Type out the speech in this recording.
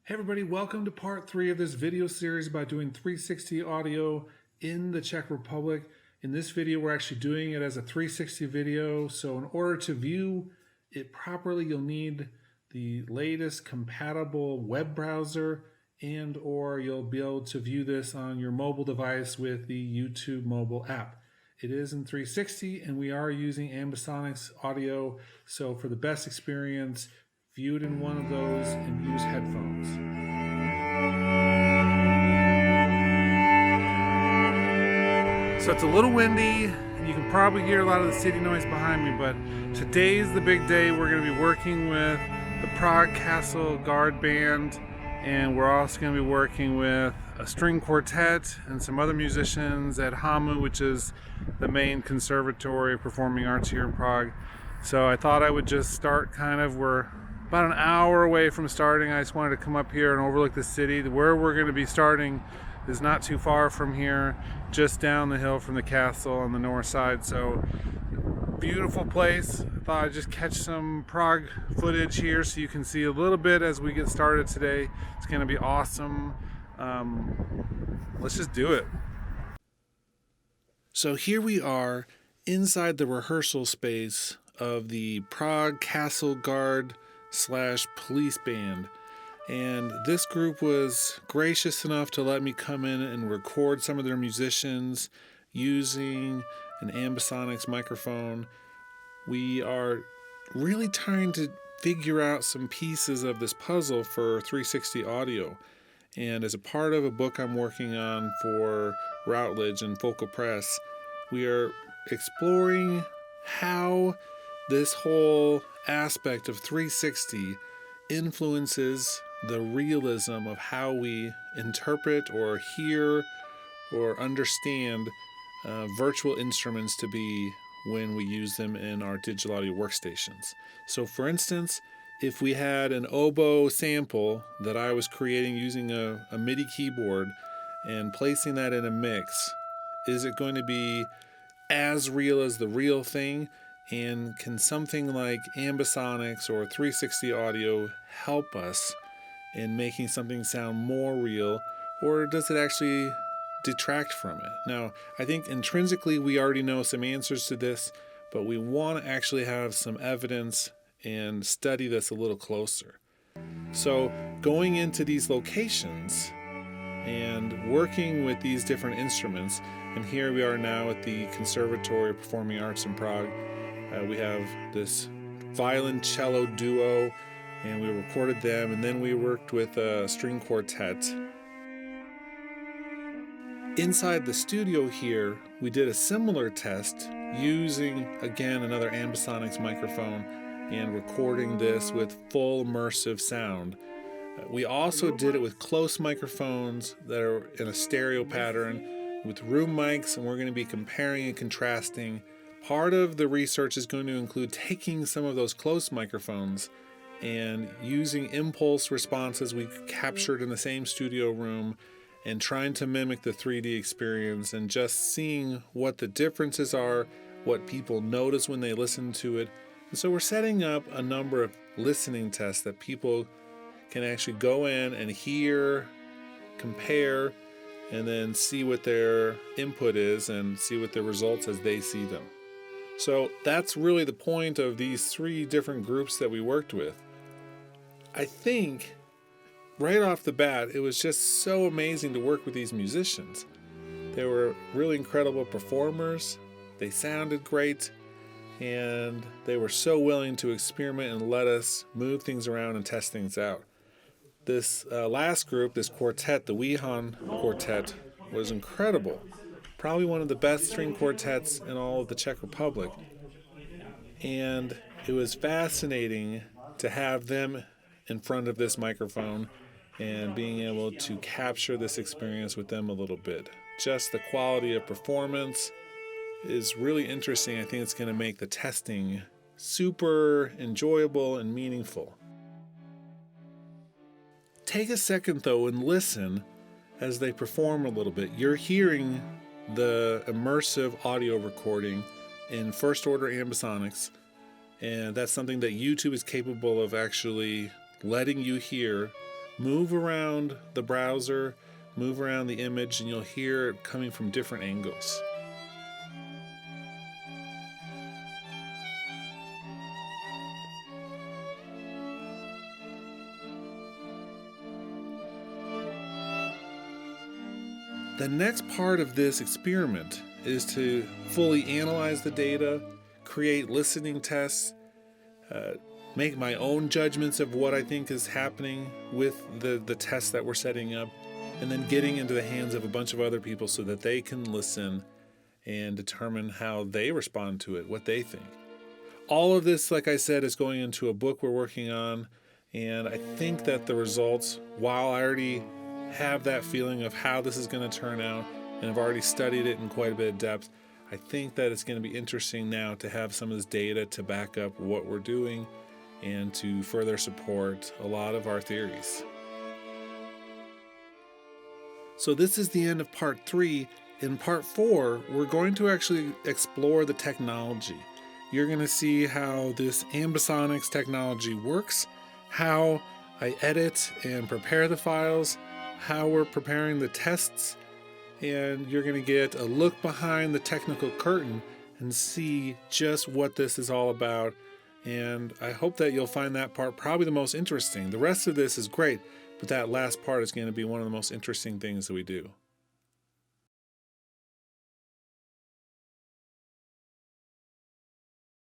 Hey everybody, welcome to part 3 of this video series about doing 360 audio in the Czech Republic. In this video, we're actually doing it as a 360 video. So in order to view it properly, you'll need the latest compatible web browser or you'll be able to view this on your mobile device with the YouTube mobile app. It is in 360 and we are using ambisonics audio. So for the best experience, view it in one of those and use headphones. So it's a little windy, and you can probably hear a lot of the city noise behind me, but today's the big day. We're going to be working with the Prague Castle Guard Band, and we're also going to be working with a string quartet and some other musicians at HAMU, which is the main conservatory of performing arts here in Prague. So I thought I would just start we're about an hour away from starting. I just wanted to come up here and overlook the city. Where we're going to be starting is not too far from here, just down the hill from the castle on the north side. So beautiful place. I thought I'd just catch some Prague footage here so you can see a little bit as we get started today. It's going to be awesome. Let's just do it. So here we are inside the rehearsal space of the Prague Castle Guard / police band, and this group was gracious enough to let me come in and record some of their musicians using an ambisonics microphone. We are really trying to figure out some pieces of this puzzle for 360 audio, and as a part of a book I'm working on for Routledge and Focal Press, we are exploring how this whole aspect of 360 influences the realism of how we interpret or hear or understand virtual instruments to be when we use them in our digital audio workstations. So for instance, if we had an oboe sample that I was creating using a MIDI keyboard and placing that in a mix, is it going to be as real as the real thing? And can something like ambisonics or 360 audio help us in making something sound more real, or does it actually detract from it? Now, I think intrinsically we already know some answers to this, but we want to actually have some evidence and study this a little closer. So going into these locations and working with these different instruments, and here we are now at the Conservatory of Performing Arts in Prague. We have this violin-cello duo, and we recorded them, and then we worked with a string quartet. Inside the studio here, we did a similar test using, again, another ambisonics microphone and recording this with full immersive sound. We also did it with close microphones that are in a stereo pattern with room mics, and we're going to be comparing and contrasting. Part of the research is going to include taking some of those close microphones and using impulse responses we captured in the same studio room and trying to mimic the 3D experience and just seeing what the differences are, what people notice when they listen to it. And so we're setting up a number of listening tests that people can actually go in and hear, compare, and then see what their input is and see what the results as they see them. So that's really the point of these 3 different groups that we worked with. I think right off the bat, it was just so amazing to work with these musicians. They were really incredible performers. They sounded great, and they were so willing to experiment and let us move things around and test things out. This last group, this quartet, the Wihan Quartet, was incredible. Probably one of the best string quartets in all of the Czech Republic. And it was fascinating to have them in front of this microphone and being able to capture this experience with them a little bit. Just the quality of performance is really interesting. I think it's going to make the testing super enjoyable and meaningful. Take a second though and listen as they perform a little bit. You're hearing the immersive audio recording in first order ambisonics, and that's something that YouTube is capable of actually letting you hear move around the browser, move around the image, and you'll hear it coming from different angles. The next part of this experiment is to fully analyze the data, create listening tests, make my own judgments of what I think is happening with the tests that we're setting up, and then getting into the hands of a bunch of other people so that they can listen and determine how they respond to it, what they think. All of this, like I said, is going into a book we're working on, and I think that the results, while I already have that feeling of how this is going to turn out, and I've already studied it in quite a bit of depth, I think that it's going to be interesting now to have some of this data to back up what we're doing and to further support a lot of our theories. So this is the end of part 3. In part 4, we're going to actually explore the technology. You're going to see how this ambisonics technology works, how I edit and prepare the files, how we're preparing the tests, and you're going to get a look behind the technical curtain and see just what this is all about. And I hope that you'll find that part probably the most interesting. The rest of this is great, but that last part is going to be one of the most interesting things that we do.